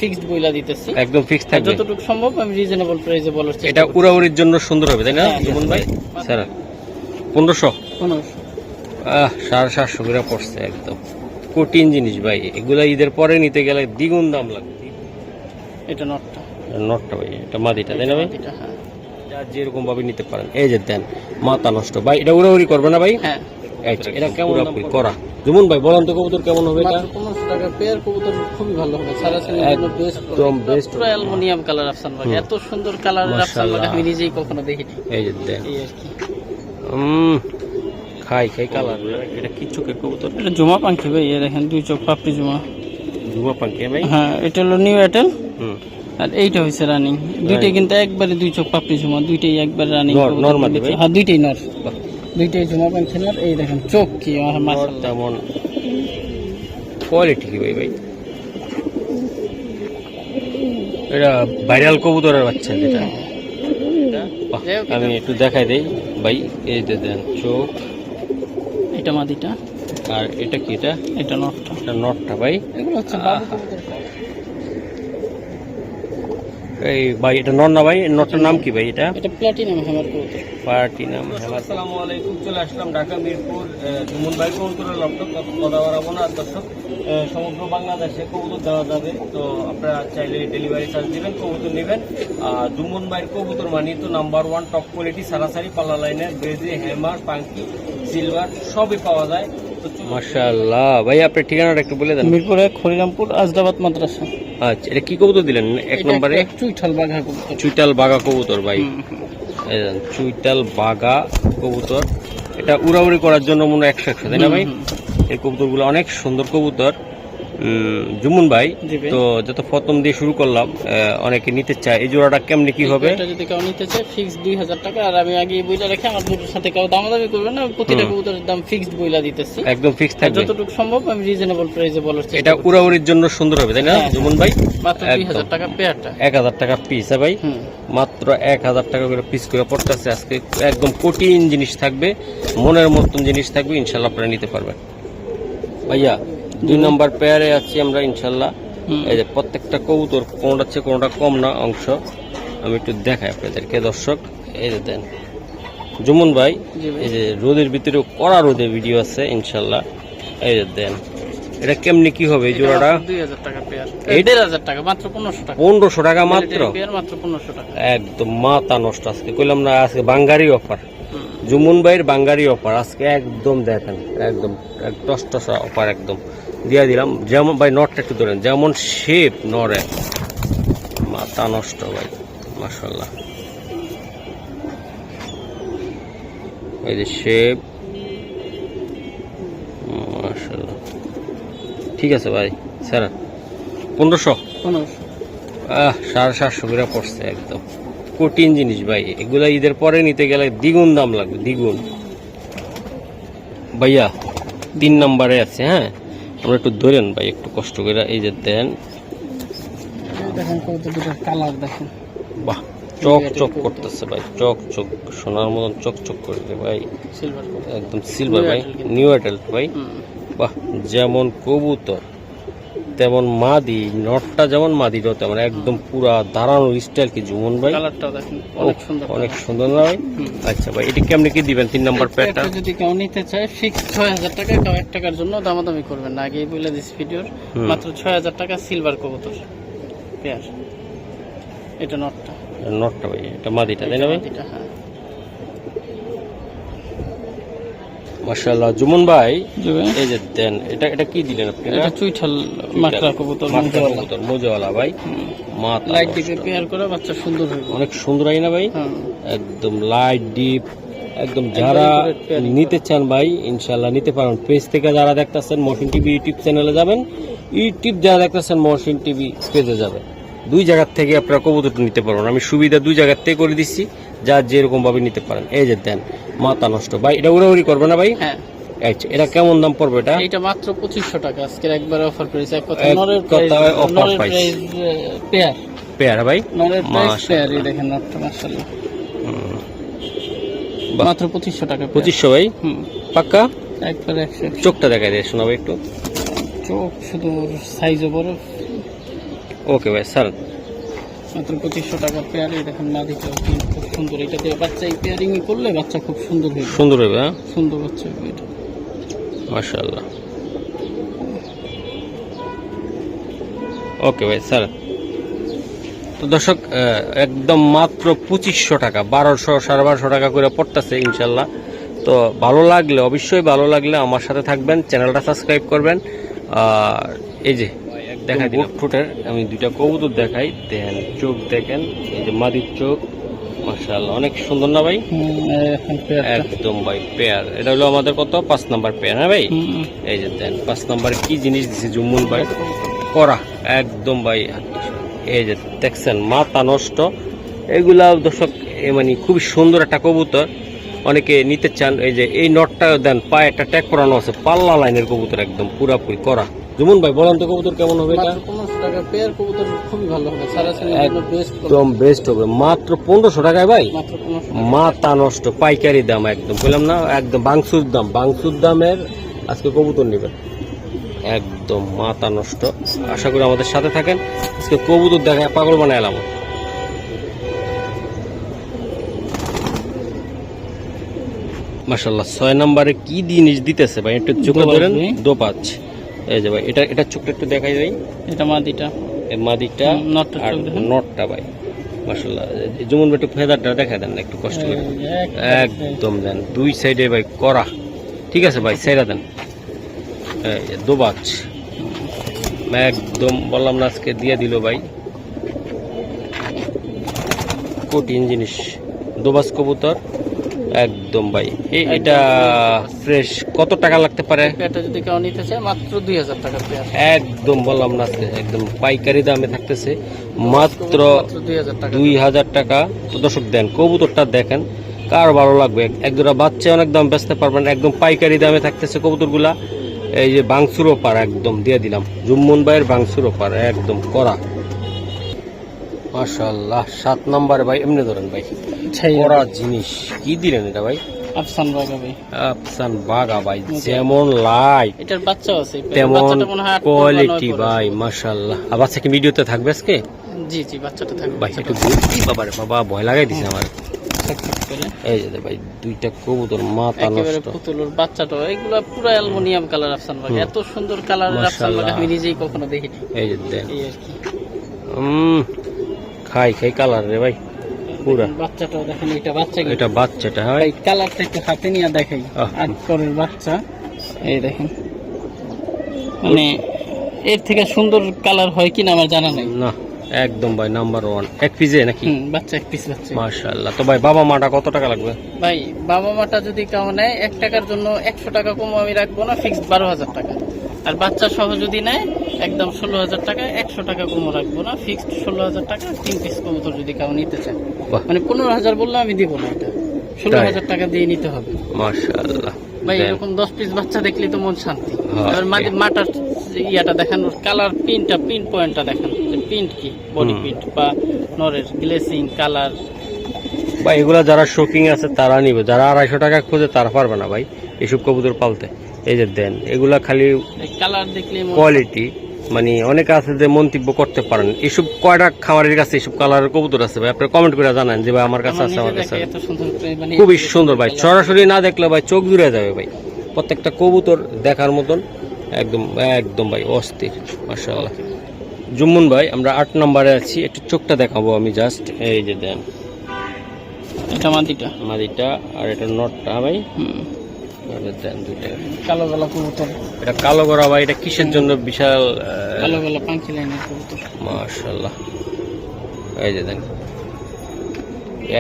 Fixed বইলা দিতেছি, একদম ফিক্স থাকবে, যতটুকু সম্ভব আমি রিজনেবল প্রাইসে বলার চেষ্টা এটা করব। উড়াউড়ির জন্য সুন্দর হবে তাই না জুমন ভাই? স্যার 1500 750 করে পড়ছে, একদম কঠিন জিনিস ভাই, এগুলা ঈদের পরে নিতে গেলে দ্বিগুণ দাম লাগবে। এটা নটটা, নটটা ভাই, এটা মাদিটা তাই না ভাই? এটা হ্যাঁ, যা যেরকম ভাবে নিতে পারেন। এই যে দেন, মাথা নষ্ট ভাই, এটা উড়াউড়ি করবে না ভাই? হ্যাঁ আচ্ছা, এটা কেমন করা জুমন ভাই বলেন তো, কবুতর কেমন হবে এটা? 1500 টাকা পেয়ার কবুতর, খুবই ভালো হবে, সারাসারি জন্য বেস্ট, একদম বেস্ট, পুরো অ্যালুমিনিয়াম কালার আফসান ভাই, এত সুন্দর কালারের আফসান ভাই আমি নিজেই কখনো দেখিনি। এই যে দেন, এই আর কি খাই কালার, এটা কি চোখের কবুতর? এটা জুমা পাখি ভাই, এই দেখেন দুই চোখ পাপড়ি জুমা। জুমা পাখি ভাই? হ্যাঁ, এটা হলো নিউ এয়ারটেল, আর এইটা হইছে রানিং। দুইটাই কিন্তু একবারে দুই চোখ পাপড়ি জুমা, দুইটাই একবার রানিং। নরমাল ভাই? হ্যাঁ, দুইটাই নর, দুইটাই জুমা পাখি নর। এই দেখেন চোখ কি মাশাআল্লাহ, তেমন কোয়ালিটি কি ভাই? ভাই এটা ভাইরাল কবুতরের বাচ্চা যেটা, আমি একটু দেখাই দেই ভাই। এই যে দেন চোখ, এটা মাদিটা, আর এটা কি? এটা নটটা, এটা নটটা ভাই। এগুলো হচ্ছে বাবু কবুতর। এই ভাই এটা নর না ভাই? নটটার নাম কি ভাই? এটা প্লাটিনাম হ্যামার কবুতর। Platinum hammer. আসসালামু আলাইকুম, চলে আসলাম ঢাকা মিরপুর জুমন ভাই কবুতরের লফট। কথা বাড়াবো না দর্শক, সমগ্র বাংলাদেশে কবুতর দেওয়া যাবে, তো আপনারা চাইলে ডেলিভারি চার্জ দিবেন, কবুতর নেবেন। জুমন ভাইয়ের কবুতর মানি তো নাম্বার 1 টপ কোয়ালিটি, সারাসারি পাল্লা লাইনের বেজি, হ্যামার, পাঙ্কি, সিলভার সবই পাওয়া যায়। মাশাআল্লাহ ভাই, আপনার ঠিকানাটা একটু বলে দেন। মিরপুরে খরিরামপুর আজদাবাদ মাদ্রাসা। আচ্ছা, এটা কি কবুতর দিলেন এক নম্বরে? চুইঠাল বাঘা কবুতর। চুইটাল বাঘা কবুতর ভাই, চুইটাল বাঘা কবুতর। এটা উড়াউড়ি করার জন্য মনে হয় 100 তাই না ভাই? এই কবুতরগুলো অনেক সুন্দর কবুতর জুমন ভাই। তো যত প্রথম দিয়ে শুরু করলাম, অনেকে নিতে চায়, এই জোড়াটা কেমনি কি হবে? এটা যদি কেউ নিতে চায় ফিক্সড 2000 টাকা, আর আমি আগে বইলা রেখে আমার দুটোর সাথে কেউ দামাদামি করবে না, প্রতিটা কবুতরের দাম ফিক্সড বইলা দিতেছি, একদম ফিক্স থাকবে, যতটুকু সম্ভব আমি রিজনেবল প্রাইসে বলার চেষ্টা করব। এটা উড়াউড়ির জন্য সুন্দর হবে তাই না জুমন ভাই? মাত্র 2000 টাকা পেয়ারটা, 1000 টাকা পিস। হ্যাঁ ভাই, মাত্র 1000 টাকা করে পিস করে পড়তেছে আজকে। একদম কঠিন জিনিস থাকবে, মনের মতন জিনিস থাকবে, ইনশাল্লাহ আপনারা নিতে পারবেন ভাইয়া। 2 নম্বর পেয়ারে আছি আমরা ইনশাল্লাহ। এই যে প্রত্যেকটা কবুতর কোনটা হচ্ছে কোনটা কম না অংশ, আমি একটু দেখাই আপনাদেরকে দর্শক। এই যে দেন জুমন ভাই, এই যে রোদের ভিতরে কড়া রোদে ভিডিও আছে ইনশাল্লাহ। এই যে দেন, এটা কেমনি কি হবে এই জোড়াটা? 2000 টাকা পেয়ার, 1500 টাকা, মাত্র 1500 টাকা। 1500 টাকা মাত্র পেয়ার, মাত্র 1500 টাকা। একদম মাথা নষ্ট আজকে কইলাম না, আজকে বাঙ্গারি অফার, জুমন ভাইয়ের বাঙ্গারি অফার আজকে একদম দেখেন, একদম টসটসা অফার একদম দিয়ে দিলাম। যেমন ভাই নটটা একটু ধরেন, যেমন শেপ নরে, মাথা নষ্ট ভাই, মাশাআল্লাহ। এই যে শেপ, মাশাআল্লাহ। ঠিক আছে ভাই, স্যার 1500 750 করে পড়ছে, একদম কঠিন জিনিস ভাই, এগুলা ঈদের পরে নিতে গেলে দ্বিগুণ দাম লাগবে, দ্বিগুণ ভাইয়া। 3 নম্বরে আছে। হ্যাঁ, আমরা একটু ধরেন ভাই, একটু কষ্ট করে। এই যে দেন, দেখেন কবুতরটার কালার দেখেন, বাহ, চক চক করতেছে ভাই, চক চক সোনার মতন চক চক করবে ভাই, সিলভার একদম সিলভার ভাই, নিউ এয়ারটেল ভাই। বাহ, যেমন কবুতর তেমন মাদি, নটটা যেমন মাদিটাও তেমন, একদম পুরা দাঁড়ানোর স্টাইল কি জুমন ভাই, কালারটাও দেখেন অনেক সুন্দর, অনেক সুন্দর না ভাই? আচ্ছা ভাই, এটা কেমনে কি দিবেন 3 নম্বর পেয়ারটা? যদি কেউ নিতে চায় ফিক্স 6000 টাকা, কেউ 1 টাকার জন্য দামাদামি করবেন না, আগেই বলে দিস ভিডিওর, মাত্র 6000 টাকা সিলভার কবুতর পেয়ার। এটা নটটা ভাই, এটা মাদিটা তাই না ভাই? হ্যাঁ, মাশাআল্লাহ জুমন ভাই। এই যে দেন, এটা কি দিলেন আপনি? এটা চুইঠাল মাকড়া কবুতর, মোজাওয়ালা ভাই, মাথা লাইট ডিপে পেয়ার করে বাচ্চা সুন্দর হবে, অনেক সুন্দর হয় না ভাই? একদম লাইট ডিপ, একদম যারা নিতে চান ভাই ইনশাআল্লাহ নিতে পারেন। পেজ থেকে যারা দেখতেছেন মহসিন টিভি ইউটিউব চ্যানেলে যাবেন, ইউটিউব যারা দেখতেছেন মহসিন টিভি পেজে যাবেন, 2 জায়গার থেকে আপনারা কবুতরটা নিতে পারবেন। আমি সুবিধা 2 জায়গার থেকে করে দিচ্ছি, যা যেরকম ভাবে নিতে পারেন। এই যে দেন, মাথা নষ্ট ভাই, এটা উড়াউড়ি করবে না ভাই? হ্যাঁ। আচ্ছা, এটা কেমন দাম পড়বে? এটা মাত্র 2500 টাকা, আজকের একবার অফার প্রাইস, এক কথা নরের অফার প্রাইস পেয়ার, পেয়ার ভাই, নরের প্রাইস পেয়ার। এই দেখেন নটটা মাশাআল্লাহ, মাত্র 2500 টাকা। 2500 ভাই পাক্কা? একবার 100। চোখটা দেখাই দিয়ে শোনাবো একটু, চোখ শুধু সাইজও বড়, ওকে ভাই স্যার, মাত্র 2500 টাকা পেয়ার। এই দেখেন মাদিটা খুব সুন্দর, এটা দিয়ে বাচ্চা পেয়ারিং করলে বাচ্চা খুব সুন্দর হবে, সুন্দর হবে। হ্যাঁ, সুন্দর বাচ্চা হবে এটা, মাশাআল্লাহ। ওকে ভাই স্যার। তো দর্শক, একদম মাত্র 2500 টাকা, 1200 1250 টাকা করে পড়তেছে ইনশাল্লাহ। তো ভালো লাগলে, অবশ্যই ভালো লাগলে আমার সাথে থাকবেন, চ্যানেলটা সাবস্ক্রাইব করবেন। আর এই যে দেখাই দিলাম ঠোঁটের আমি দুইটা কবুতর দেখাই, দেন চোখ দেখেন, এই যে মাদির চোখ, মাশাআল্লাহ অনেক সুন্দর না ভাই? একদম ভাই পেয়ার। এটা হলো আমাদের কত 5 নাম্বার পেয়ার। হ্যাঁ ভাই, এই যে দেন 5 নাম্বার কি জিনিস দিছে জুম্মুন ভাই, করা একদম ভাই। এই যে দেখছেন মাথা নষ্ট, এগুলা দর্শক মানে খুবই সুন্দর একটা কবুতর, অনেকে নিতে চান। এই যে এই নটটা দেন, পায়ে একটা ট্যাগ করানো আছে, পাল্লা লাইনের কবুতর, একদম পুরাপুরি করা। জুমুন ভাই বলেন তো কবুতর কেমন হবে এটা? 1500 টাকা পেয়ার কবুতর খুবই ভালো হবে, সারাসারি বেস্ট, একদম বেস্ট হবে মাত্র 1500 টাকায় ভাই। মাত্র 1500 মাথা নষ্ট পাইকারি দাম, একদম বললাম না, একদম বাংসুর দাম, বাংসুর দামের আজকে কবুতর নেবেন, একদম মাথা নষ্ট। আশা করি আমাদের সাথে থাকেন, আজকে কবুতর দেখায় পাগল বানায় এলাম। মাশাআল্লাহ 6 নম্বরে কি জিনিস দিতেছে ভাই, একটু চোখে ধরেন, দোপাচ। এই যে ভাই এটা এটা চোখটা একটু দেখাই ভাই, এটা মাদিটা, এই মাদিটা নটটা আর নটটা ভাই, মাশাআল্লাহ। যেমন একটু ফেদারটা দেখাই দেন একটু কষ্ট করে, একদম দেন দুই সাইডে ভাই করা। ঠিক আছে ভাই, সাইরা দেন। এই যে দোবাচ, একদম বললাম না আজকে দিয়ে দিল ভাই, কঠিন জিনিস দোবাচ কবুতর একদম ভাই। এটা ফ্রেশ কত টাকা লাগতে পারে? এটা যদি কেউ নিতে চায় মাত্র 2000 টাকা পেয়ার, একদম বললাম না আজকে একদম পাইকারি দামে থাকতেছে মাত্র 2000 টাকা। তো দর্শক দেন কবুতরটা দেখেন, কার ভালো লাগবে, এক দুটা বাচ্চা অনেক দাম বেচতে পারবেন, একদম পাইকারি দামে থাকতেছে কবুতরগুলা। এই যে বাংসুর ওপার একদম দিয়ে দিলাম, জুম্মন ভাইয়ের বাংসুর ওপার একদম করা, মাশাআল্লাহ। 7 নম্বরে ভাই এমনি ধরেন ভাই, করা জিনিস কি দিলেন এটা ভাই? আফসান বাগা ভাই, আফসান বাগা ভাই, যেমন লাইট এটার বাচ্চা আছে তেমন কোয়ালিটি ভাই, মাশাআল্লাহ। আর বাচ্চা কি ভিডিওতে থাকবে আজকে? জি জি, বাচ্চাটা থাকবে ভাই। একটু কি বাবারে বাবা, ভয় লাগাই দিছে আমার। এই যে ভাই দুইটা কবুতর মাথা নষ্ট, পুতুলের বাচ্চাটা, এগুলা পুরো অ্যালুমিনিয়াম কালার আফসান বাগা, এত সুন্দর কালারের আফসান বাগা আমি নিজেই কখনো দেখিনি। এই যে দেন, এই আর কি খাই খাই কালার রে ভাই পুরা। বাচ্চাটাও দেখেন, এটা বাচ্চা, এটা বাচ্চাটা হয়, কালারটা একটু হাতে নিয়ে দেখাই। আর পরের বাচ্চা এই দেখেন, মানে এর থেকে সুন্দর কালার হয় কিনা আমার জানা নাই। না একদম ভাই নাম্বার 1 এক পিসে নাকি? বাচ্চা এক পিস বাচ্চা, মাশাআল্লাহ। তো ভাই বাবা মাটা কত টাকা লাগবে? ভাই বাবা মাটা যদি কেউ নেয় 1 টাকার জন্য 100 টাকা কম আমি রাখবো না, ফিক্সড 12000 টাকা। আর বাচ্চা সহ যদি নেয় একদম 16000 টাকা, 100 টাকা কম রাখবো না, ফিক্সড 16000 টাকা। 3 পিস কবুতর যদি কেউ নিতে চায়, মানে 15000 বললে আমি দিব না, এটা 16000 টাকা দিয়ে নিতে হবে। মাশাআল্লাহ ভাই এরকম 10 পিস বাচ্চা দেখলে তো মন শান্তি। আর মাটার ইয়াটা দেখেন, কালার প্রিন্টটা, প্রিন্ট পয়েন্টটা দেখেন, প্রিন্ট কি বডি প্রিন্ট বা নরের গ্লেসিং কালার। ভাই এগুলা যারা শৌকিং আছে তারা নিবে, যারা 250 টাকা খোঁজে তারা পারবে না ভাই এসব কবুতর পালতে। এই যে দেন এগুলা খালি কালার দেখলে কোয়ালিটি, মানে অনেকে আছে যে মন্তব্য করতে পারেন এসব কয়টা খামারের কাছে এসব কালারের কবুতর আছে ভাই, আপনারা কমেন্ট করে জানান যে ভাই আমার কাছে আছে, আমার কাছে খুবই সুন্দর ভাই। সরাসরি না দেখলে ভাই চোখ জুড়ে যাবে ভাই, প্রত্যেকটা কবুতর দেখার মতন একদম একদম ভাই অস্থির, মাশাআল্লাহ। জুম্মন ভাই আমরা 8 নম্বরে আছি, একটু চোখটা দেখাবো আমি জাস্ট। এই যে দেন এটা মাদিটা, মাদিটা আর এটা নটটা ভাই, দেন দুইটা কালো গলা কবুতর। এটা কালো গড়া ভাই, এটা কিসের জন্য বিশাল কালো গলা পাখি লাইনের কবুতর, মাশাআল্লাহ। এই যে দেন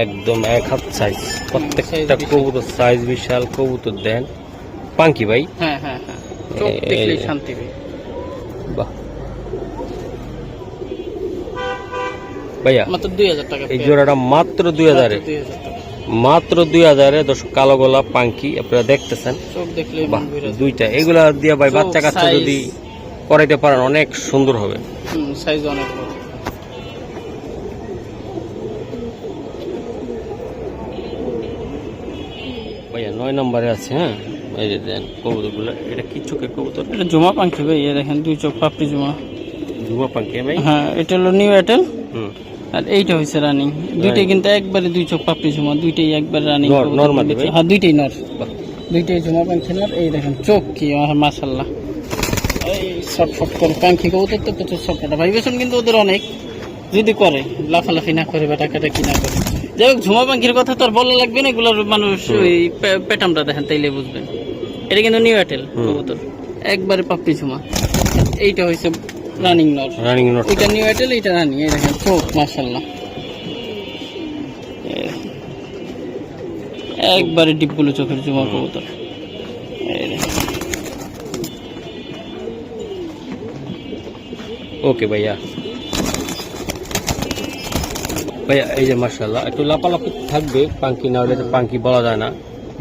একদম 1 হাত সাইজ, প্রত্যেকটা কবুতর সাইজ বিশাল কবুতর। দেন পাঙ্কি ভাই, হ্যাঁ হ্যাঁ হ্যাঁ, চোখ দেখলে শান্তি ভাই। বাহ ভাইয়া মাত্র 2000 টাকা এই জোড়াটা, মাত্র 2000 এ, মাত্র 2000 এ। দর্শক কালো গলা পাঙ্কি আপনারা দেখতেছেন, চোখ দেখলে দুইটা এগুলা দিয়ে ভাই বাচ্চা কাচ্চা যদি করাইতে পারেন অনেক সুন্দর হবে, সাইজ অনেক বড়। ভাইয়া 9 নম্বরে আছে। হ্যাঁ এই যে দেন কবুতরগুলো, এটা কি চোখের কবুতর? এটা জমা পাখি ভাই, দেখেন 2 চোখ পাপড়ি জমা, ঝুমা পাঙ্কি ভাই। হ্যাঁ, এটা হলো নিউ এয়ারটেল হুম, আর এইটা হইছে রানিং। দুইটাই কিন্তু একবারে দুই চোখ পাপড়ি ঝুমা, দুইটাই একবার রানিং। নরমালি ভাই। হ্যাঁ, দুইটাই নর, বাহ, দুইটাই ঝুমা পাখি নর। এই দেখেন চোখ কি মাশাআল্লাহ, এই শর্ট করে পাখি কবুতর তো প্রচুর শর্টকাটা ভাইবেশন কিন্তু ওদের অনেক, যদি করে লাফালাফি না করে বা টাকাটাকি না করে। যাই হোক, ঝুমা পাখির কথা তো আর বলা লাগবে না, এগুলোর মানুষ ওই প্যাটার্নটা দেখেন তাইলে বুঝবেন। এটা কিন্তু নিউ এয়ারটেল কবুতর, একবারে পাপড়ি ঝুমা। এইটা হইছে রানিং নর, রানিং নট। এটা নিউ এয়ারটেল, এটা রানিং। এই দেখেন চোখ মাশাআল্লাহ, একবারে ডিপগুলো চোখের ঝুমা কবুতর। এই দেখেন। ওকে ভাইয়া। ভাইয়া এই যে মাশাআল্লাহ একটু লাপালাপি থাকবে, পাঙ্কি না হলে তো পাঙ্কি বলা যায় না।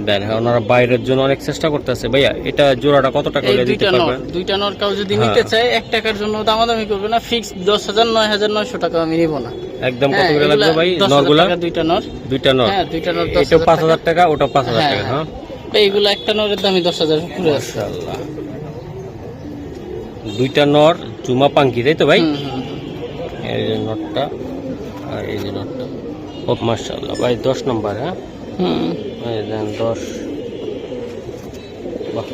দেন হ্যাঁ, ওনারা বাইরের জন্য অনেক চেষ্টা করতেছে। ভাইয়া এটা জোড়াটা কত টাকা এই হলে দিতে পারবেন? দুইটা নর কাউ যদি নিতে চায় 1 টাকার জন্য দামাদামি করবে না, ফিক্স 10,000 9,900 টাকা আমি নিব না। একদম কত হ্যাঁ, করে লাগবে ভাই 10,000 নরগুলা? টাকা দুইটা নর। দুইটা নর, হ্যাঁ, দুইটা নর এটা 10,000 5,000 টাকা, ওটা 5,000 টাকা। হ্যাঁ এইগুলা একটা নরের দামই 10,000 পুরো আছে। মাশাআল্লাহ, দুইটা নর জুমা পাঙ্কি তাই তো ভাই? হুম, হুম, হুম। এই যে নটটা আর এই যে নটটা। ও মাশাআল্লাহ ভাই 10 নম্বর। হ্যাঁ হুম। এই দেন 10। বাহ,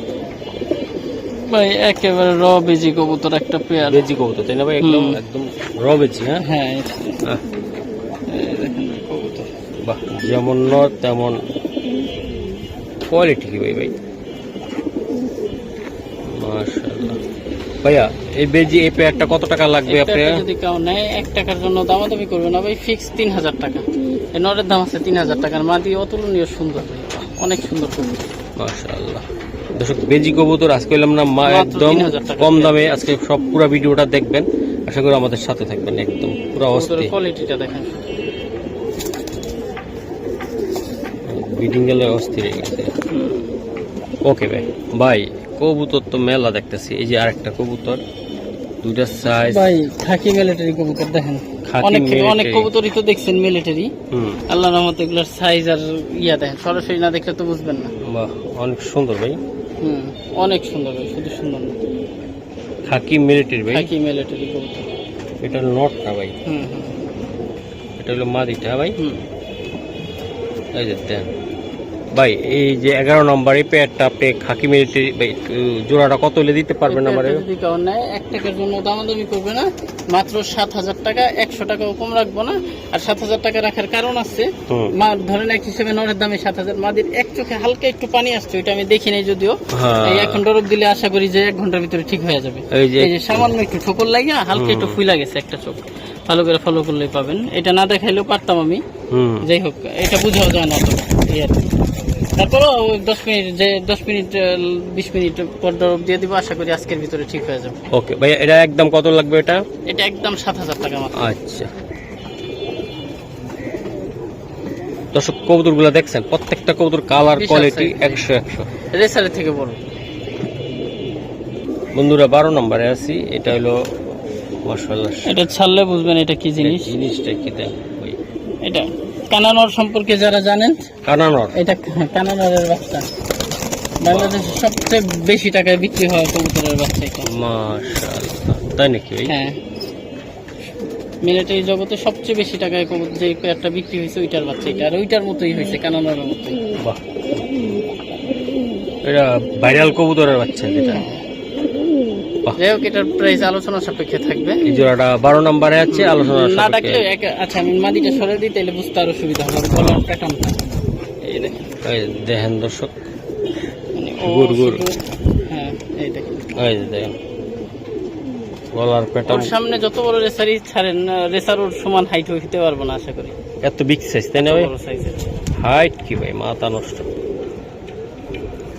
ভাই একেবারে র বেজি কবুতর একটা পেয়ার। বেজি কবুতর তাই না ভাই? একদম একদম র বেজি। হ্যাঁ হ্যাঁ, আহ, এই দেখেন কবুতর। বাহ, যেমন নর তেমন কোয়ালিটি কি ভাই? ভাই মাশাআল্লাহ। ভাইয়া এই বেজি এই পেয়ারটা কত টাকা লাগবে এই আপনার? পেয়ারটা যদি কেউ নেয় 1 টাকার জন্য দামাদামি করবে না ভাই, ফিক্স 3,000 টাকা। এই নরের দাম আছে 3,000 টাকার, মাদি অতুলনীয় সুন্দর ভাই, অনেক সুন্দর কবুতর। মাশাআল্লাহ। দর্শক বেজি কবুতর আজকে এলাম না মাত্র একদম 3,000 টাকা। কম দামে। আজকে সব পুরো ভিডিওটা দেখবেন, আশা করি আমাদের সাথে থাকবেন। একদম পুরো অস্থির কোয়ালিটিটা দেখেন, বিডিং গেলে অস্থির হয়ে গেছে। ওকে ভাই। ভাই কবুতর তো মেলা দেখতেছি। এই যে আরেকটা কবুতর, দুইটা সাইজ। ভাই খাকি মিলিটারি কবুতর দেখেন, খাকি অনেক military। অনেক কবুতরই তো দেখছেন মিলিটারি। হুম, আল্লাহর রহমতে এগুলোর সাইজ আর ইয়া দেখেন, সরাসরি না দেখলে তো বুঝবেন না। বাহ, অনেক সুন্দর ভাই। হুম, অনেক সুন্দর ভাই, শুধু সুন্দর না, খাকি মিলিটারি ভাই। খাকি মিলিটারি কবুতর। এটা নটটা ভাই, হুম, হুম, এটা হলো মাদিটা ভাই। হুম। এই যে দেন ভাই, এই যে 11 নম্বর এই পেয়ারটা আপনি খাকি মিলিটারি ভাই, জোড়াটা কত হলে দিতে পারবেন আমারে? এটা যদি কেউ নেয় 1 টাকার জন্য দামাদামি করবে না, মাত্র 7,000 টাকা, 100 টাকাও কম রাখবো না। আর 7,000 টাকা রাখার কারণ আছে, হুম। ধরেন এক হিসেবে নরের দামে 7,000, মাদির এক চোখে হালকা একটু পানি আসছে, ওইটা আমি দেখি নাই যদিও। হ্যাঁ। এই এখন ডরব দিলে আশা করি যে 1 ঘন্টার ভিতরে ঠিক হয়ে যাবে। এই যে এই যে সামান্য একটু ঠোকর লাগিয়া হালকা একটু ফুলা গেছে একটা চোখ, ভালো করে ফলো করলেই পাবেন। এটা না দেখাইলেও পারতাম আমি, হুম, যাই হোক এটা বুঝাও যায় না অতটা, এই আর কি। তারপরও 10 মিনিট 20 মিনিট পর ডরব দিয়ে দিব, আশা করি আজকের ভিতরে ঠিক হয়ে যাবে। ওকে ভাই, এটা একদম কত লাগবে এটা? এটা একদম 7,000 টাকা মাত্র। আচ্ছা দর্শক, কবুতর গুলা দেখছেন, প্রত্যেকটা কবুতর কালার বিশাল কোয়ালিটি size। 100 রেসারের থেকে বড়। বন্ধুরা 12 নম্বরে আছি। এটা হলো মাশাআল্লাহ, এটা ছাড়লে বুঝবেন এটা কি জিনিস। জিনিসটা কি দেন ভাই? এটা কানানর সম্পর্কে যারা জানেন, কানানর। এটা কানানরের বাচ্চা, বাংলাদেশে সবচেয়ে বেশি টাকায় বিক্রি হয় কবুতরের বাচ্চা এটা। মাশাআল্লাহ, তাই নাকি ভাই? হ্যাঁ, মিলিটারি জগতে সবচেয়ে বেশি টাকায় কবুতর যে পেয়ারটা বিক্রি হয়েছে ওইটার বাচ্চা এটা, আর ওইটার মতোই হয়েছে, কানানরের মতোই। বাহ, এটা ভাইরাল কবুতরের বাচ্চা যেটা। বাহ, যাই হোক, এটার প্রাইস আলোচনা সাপেক্ষে থাকবে। এই জোড়াটা 12 নম্বরে আছে, আলোচনা না সাপেক্ষে। ডাকলে আচ্ছা আমি মাদিটা সরে দিই, তাহলে বুঝতে আরো সুবিধা হবে গলার প্যাটার্নটা। এই দেখেন, এই দেখেন দর্শক, মানে ও গুড় গুড়। শুধু- হ্যাঁ এই দেখেন, এই যে দেখেন গলার ওর প্যাটার্ন। সামনে যত বড় রেসারই ছাড়েন, রেসার ওর সমান হাইট হইতে পারবো না আশা করি, এত বিগ সাইজ তাই না ভাই? বড় সাইজের। হাইট কি ভাই, মাথা নষ্ট।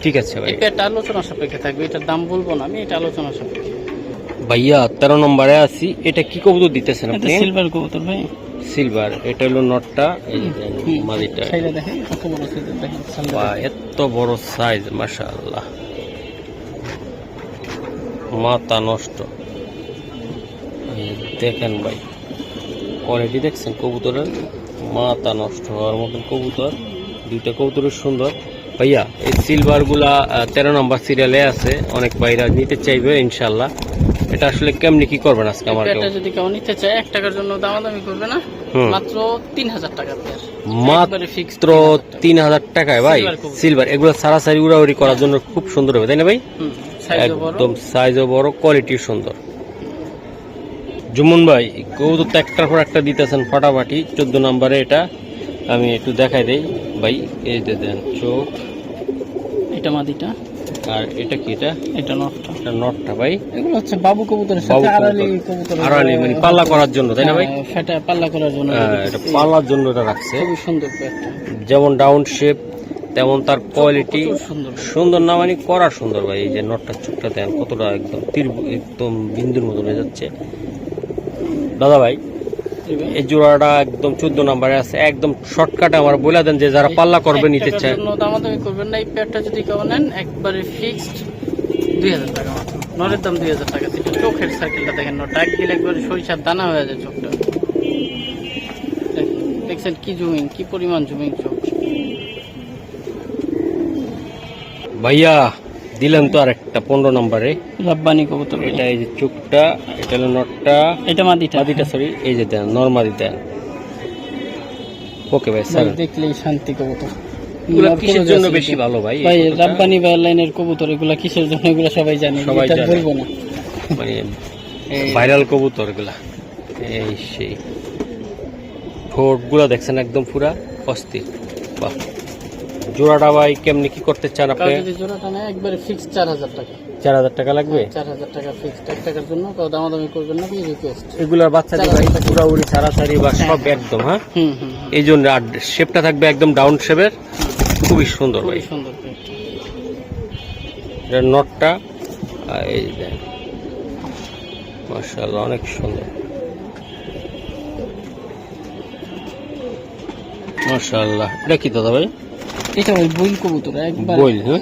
ঠিক আছে ভাই। এই পেয়ারটা আলোচনা সাপেক্ষে থাকবে, এটার দাম বলবো না আমি, এটা আলোচনা সাপেক্ষে। ভাইয়া 13 নম্বরে আছি। এটা কি কবুতর দিতেছেন এটা আপনি? সিলভার কবুতর ভাই। সিলভার। এটা হলো নটটা, এই যে দেখেন, মাদিটা। সাইডে দেখেন কত বড় সাইজের, দেখেন সামনে বাহ, এত বড় সাইজ, মাশাআল্লাহ, মাথা নষ্ট। এই দেখেন ভাই, কোয়ালিটি দেখছেন কবুতরের, মাথা নষ্ট হওয়ার মতন কবুতর। দুইটা কবুতরের সুন্দর। ভাইয়া এই সিলভার গুলা 13 নম্বর সিরিয়ালে আছে, অনেক ভাইরা নিতে চাইবে ইনশাল্লাহ। এটা আসলে কেমনি কি করবেন আজকে আমার এটা যদি কেউ নিতে চায় 1 টাকার জন্য দামাদামি করবে না, মাত্র 3000 টাকা পেয়ার, একবারে ফিক্সড মাত্র 3000 টাকায় ভাই। সিলভার এগুলো সারাসারি উড়াউড়ি করার জন্য খুব সুন্দর হবে, তাই না ভাই? একদম সাইজও বড়, কোয়ালিটি সুন্দর। জুমন ভাই কবুতর তো একটার পর একটা দিতেছেন ফাটাফাটি। 14 নম্বরে এটা আমি একটু দেখাই দেই ভাই, এই যে দেন চোখ, এটা মাদিটা, আর এটা কি? এটা নটটা, এটা নটটা ভাই। এগুলো হচ্ছে বাবু কবুতরের সাথে আড়ালি কবুতর, আড়ালি মানে পাল্লা করার জন্য, তাই না ভাই? সেটা পাল্লা করার জন্য, এটা পাল্লার জন্য এটা রাখছে। খুব সুন্দর পেয়ারটা, যেমন ডাউন শেপ তেমন তার কোয়ালিটি সুন্দর সুন্দর না মানে করা সুন্দর ভাই। এই যে নটটা চোখটা দেন কতটা একদম একদম বিন্দুর মতো হয়ে যাচ্ছে দাদা ভাই। এই জোড়াটা একদম 14 নম্বরে আছে, একদম শর্টকাটে আমার বলে দেন যে যারা পাল্লা করবে নিতে চায়। দামাদামি করবেন না, এই পেয়ারটা যদি কেউ নেন একবারে ফিক্সড 2000 টাকা মাত্র। নরের দাম 2000 টাকা। চোখের সার্কেলটা দেখেন, নটা এক দিলে একবারে সরিষার দানা হয়ে যায় চোখটা। দেখছেন কি জুমিং, কি পরিমাণ জুমিং চোখ ভাইয়া। দিলেন তো আর একটা 15 নম্বরে রাব্বানি কবুতর, এটা এই যে চোখটা, এটা হলো নটটা, এটা মাদিটা, সরি এই যে দেন নরমাদি দেন। ওকে ভাই স্যার, দেখলেই শান্তি কবুতর। এগুলো কিসের জন্য বেশি ভালো ভাই? ভাই রাব্বানি লাইনের কবুতর, এগুলা কিসের জন্য এগুলা সবাই জানে, সবাই জানে, বলবো না, মানে ভাইরাল কবুতর এগুলা। এই সেই ঠোঁট গুলা দেখছেন একদম পুরা অস্থির। বাহ, জোড়াটা ভাই কেমনি কি করতে চান আপনি? যদি জোড়াটা নেয় একবারে ফিক্সড 4000 টাকা। 4000 টাকা লাগবে? 4000 টাকা ফিক্সড। 1 টাকার জন্য কেউ দামাদামি করবেন না, রিকোয়েস্ট। এগুলার বাচ্চাদের ভাই পুরা উড়ি সারাসারি বা সব একদম, হ্যাঁ এই জন্য। আর শেপটা থাকবে একদম ডাউন শেপের, খুবই সুন্দর ভাই, খুবই সুন্দর। এটা নটটা এই দেন, মাশাআল্লাহ অনেক সুন্দর, মাশাআল্লাহ। এটা কি দাদা ভাই? এটা ওই বইল কবুতর, একবার বইল, হ্যাঁ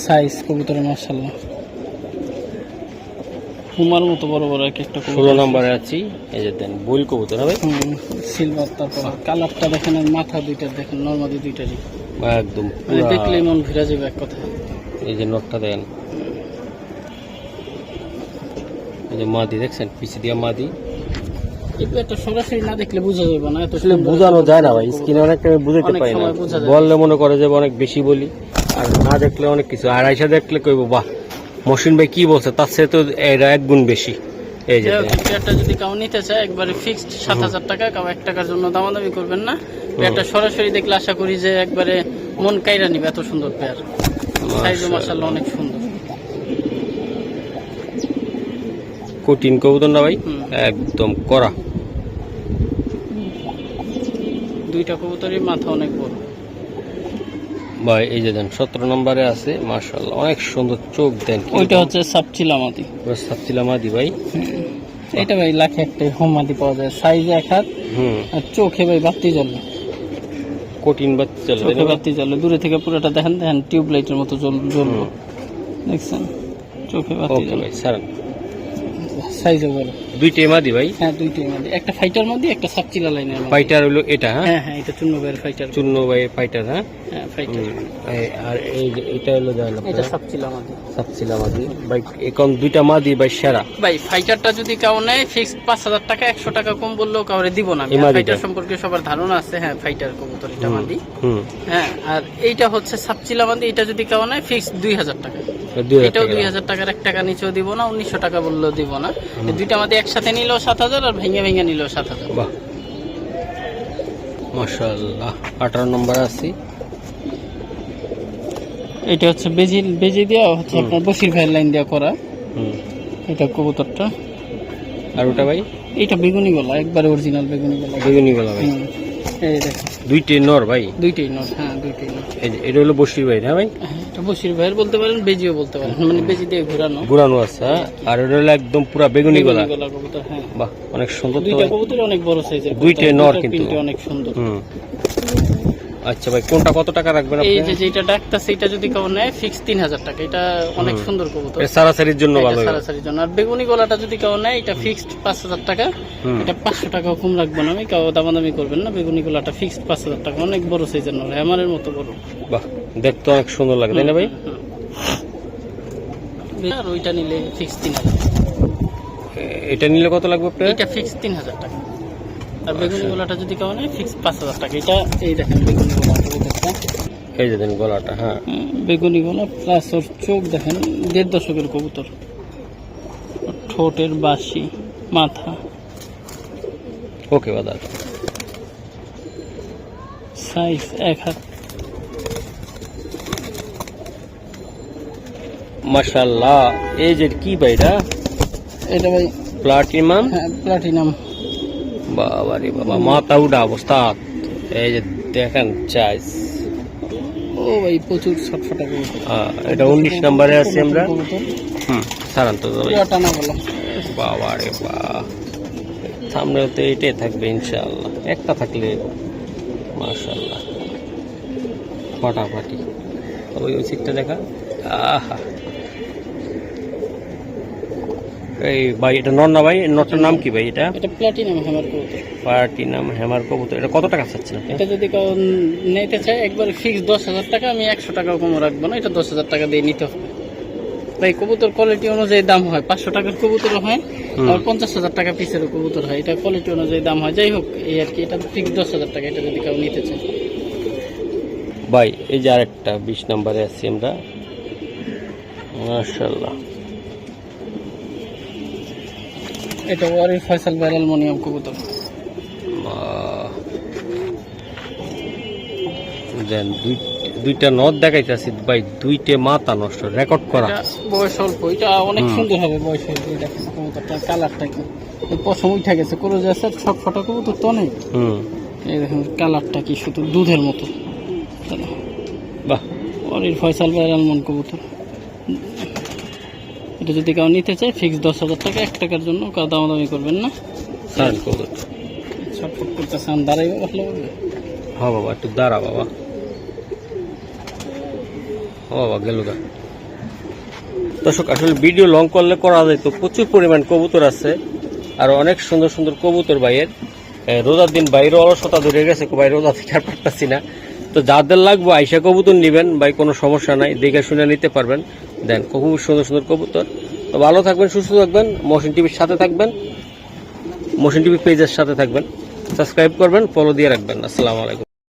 সাইজ কবুতরের মাশাআল্লাহ কুমার মতো বড় বড় এক একটা কবুতর। 16 নম্বরে আছি, এই যে দেন বইল কবুতর ভাই, সিলভার। তারপর কালারটা দেখেন, আর মাথা দুইটা দেখেন, নরমাদি দুইটারই একদম দেখলেই মন ঘুরে যাবে এক কথা। এই যে নটটা দেন, এই যে মাদি দেখছেন, পিছে দিয়া মাদি। এটা সরাসরি না দেখলে বোঝা যাবে না, এত আসলে বোঝানো যায় না ভাই, স্ক্রিনে অনেকটা বুঝাতে পারি না। বললে মনে করে যে অনেক বেশি বলি, আর না দেখলে অনেক কিছু। আর আয়সা দেখলে কইব বাহ মহসিন ভাই কি বলছে, তার সাথে তো এরা 1 গুণ বেশি। এই যে পেয়ারটা যদি কেউ নিতে চায় একবারে ফিক্সড 7000 টাকা। কেউ 1 টাকার জন্য দামাদামি করবেন না। পেয়ারটা সরাসরি দেখলে আশা করি যে একবারে মন কাইরা নিবে, এত সুন্দর পেয়ার। সাইজও মাশাআল্লাহ অনেক সুন্দর। কঠিন কবুতর না ভাই, একদম কড়া। দুইটা কবুতরের মাথা অনেক বড় ভাই। এই যে দেন 17 নম্বরে আছে, মাশাআল্লাহ অনেক সুন্দর চোখ দেন। ওইটা হচ্ছে সাপচিলা মাদি, সাপচিলা মাদি ভাই। এটা ভাই লাখে একটাই হোম মাদি পাওয়া যায়, সাইজে 1 হাত, আর চোখে ভাই বাতি জ্বলে, কঠিন বাতি জ্বলে, চোখে বাতি জ্বলে। দূরে থেকে পুরোটা দেখেন, দেখেন টিউব লাইটের মতো জ্বলবে, দেখছেন চোখে বাতি জ্বলে। ভাই স্যার সাইজও বড়। দুইটাই মাদি ভাই? হ্যাঁ দুইটাই মাদি, একটা ফাইটার মাদি, একটা সাপচিলা লাইনের মাদি। ফাইটার হলো এটা? হ্যাঁ হ্যাঁ, এটা চূর্ণ ভাইয়ের ফাইটার। চূর্ণ ভাইয়ের ফাইটার, হ্যাঁ হ্যাঁ ফাইটার। আর এই যে এটা হলো জানেন এটা সাপচিলা মাদি। সাপচিলা মাদি ভাই, এখন দুইটা মাদি ভাই সেরা ভাই। ফাইটারটা যদি কেউ নেয় ফিক্সড 5000 টাকা, 100 টাকা কম বললেও কাউরে দিব না। ফাইটার সম্পর্কে সবার ধারণা আছে, হ্যাঁ ফাইটার কবুতর এটা মাদি। হ্যাঁ, আর এইটা হচ্ছে সাপচিলা মাদি, এটা যদি কেউ নেয় ফিক্সড 2000 টাকা। এটাও 2000 টাকার, 1 টাকা নিচেও দিব না, 1900 টাকা বললেও দিব না। এই দুইটা মাদি একসাথে নিলেও 7000, আর ভেঙে ভেঙে নিলেও 7000। বাহ মাশাআল্লাহ। 18 নম্বর আছে, এটা হচ্ছে বেজি দেওয়া হচ্ছে আপনার বশির ভাইয়ের লাইন দেওয়া করা। এটা কবুতরটা। আর ওটা ভাই? এটা বেগুনি গলা, একবারে অরিজিনাল বেগুনি গলা। বেগুনি গলা ভাই, এই দেখেন দুইটাই নর ভাই? দুইটাই নর, হ্যাঁ দুইটাই নর। এটা হলো বশির ভাই না ভাই? এটা বশির ভাইয়ের বলতে পারেন, বেজিও বলতে পারেন, মানে বেজি দিয়ে ঘোরানো আছে। আর এটা হলো একদম পুরো বেগুনি গলা কবুতর। হ্যাঁ বাহ অনেক সুন্দর। দুইটা কবুতর অনেক বড় সাইজের, দুইটাই নর কিন্তু অনেক সুন্দর। আচ্ছা ভাই, কোনটা কত টাকা রাখবেন আপনি? এই যে যেটা ডাকতাছে, এটা যদি কেউ নেয় ফিক্স 3000 টাকা। এটা অনেক সুন্দর কবুতর, সারাসারির জন্য ভালো, সারাসারির জন্য। আর বেগুনি গলাটা যদি কেউ নেয়, এটা ফিক্সড 5000 টাকা। এটা 500 টাকা কম রাখবো না আমি, কেউ দামাদামি করবেন না। বেগুনি গলাটা ফিক্সড 5000 টাকা, অনেক বড় সাইজের নর, আমারের মতো বড়। বাহ, দেখতে অনেক সুন্দর লাগে তাই না ভাই? আর ওইটা নিলে ফিক্স 3000। এটা নিলে কত লাগবে আপনার? এটা ফিক্স 3000 টাকা। আর বেগুনি গোলাটা যদি কেউ নেয় ফিক্স 5000 টাকা। এটা এই দেখেন বেগুনি গোলাটা দেখতে, এই যে দেন গলাটা, হ্যাঁ বেগুনি গোলা প্লাস ওর চোখ দেখেন 1.5 দশকের কবুতর, ওর ঠোঁটের বাসি, মাথা, ওকে বাদার সাইজ 1 হাত। মাশাআল্লাহ। এই যে কি ভাই এটা ভাই প্লাটিনাম? হ্যাঁ প্লাটিনাম। বাবা রে বাবা, মাথা উঠা অবস্থা। এই যে দেখেন চাইজ, ও ভাই প্রচুর ছটফটা কবুতর। এটা 19 নম্বরে আছে আমরা। সারান তো টানা গলা। বাবা রে বাবা, সামনে তো এটাই থাকবে ইনশাআল্লাহ, একটা থাকলে মাশাআল্লাহ ফাটাফাটি। ওই সিটটা দেখা, আহা। এই ভাই এটা নর না ভাই? নরটার নাম কি ভাই? এটা এটা প্লাটিনাম হ্যামার কবুতর। প্লাটিনাম হ্যামার কবুতর। এটা কত টাকা চাচ্ছেন আপনি? এটা যদি কেউ নিতে চায় একবার ফিক্স 10,000 টাকা, আমি 100 টাকাও কম রাখবো না, এটা 10,000 টাকা দিয়ে নিতে হবে ভাই। কবুতর কোয়ালিটি অনুযায়ী দাম হয়, 500 টাকার কবুতর হয় আর 50,000 টাকা পিসের কবুতর হয়, এটা কোয়ালিটি অনুযায়ী দাম হয়। যাই হোক এই আর কি, এটা ফিক্স 10,000 টাকা, এটা যদি কেউ নিতে চায়। ভাই এই যে আরেকটা 20 নম্বরে আছি আমরা, মাশাআল্লাহ। এটা ওয়ারির ফয়সাল ভাই অ্যালুমিনিয়াম কবুতর। দেন দুইটা নদ দেখাইতেছি ভাই, দুইটা মাথা নষ্ট, রেকর্ড করা। এটা বয়স অল্প, এটা অনেক সুন্দর হবে বয়স হয়ে। দেখেন কবুতরটা কালারটা কি, এই পশম উঠে গেছে, করে যাচ্ছে ছটফটা কবুতর তো অনেক। এই দেখেন কালারটা কি, শুধু দুধের মতো। বাহ, ওয়ারির ফয়সাল ভাই অ্যালুমিনিয়াম কবুতর। এটা যদি কেউ নিতে চায় ফিক্স 10,000 টাকা, 1 টাকার জন্য কেউ দামাদামি করবেন না। ছটফট করতেছে, আমি দাঁড়াইবে ভালো হবে। হ্যাঁ বাবা একটু দাঁড়া বাবা, ও বাবা গেল গা। দর্শক আসলে ভিডিও লং করলে করা যায়, তো প্রচুর পরিমাণ কবুতর আছে আর অনেক সুন্দর সুন্দর কবুতর ভাইয়ের। রোজার দিন বাইরে অলসতা ধরে গেছে, ভাই রোজা থেকে আর পারতাছি না। তো যাদের লাগবে আইসা কবুতর নেবেন ভাই, কোনো সমস্যা নাই, দেখে শুনে নিতে পারবেন। দেন খুব সুন্দর সুন্দর কবুতর। তো ভালো থাকবেন, সুস্থ থাকবেন, মহসিন টিভির সাথে থাকবেন, মহসিন টিভি পেজের সাথে থাকবেন, সাবস্ক্রাইব করবেন, ফলো দিয়ে রাখবেন। আসসালামু আলাইকুম।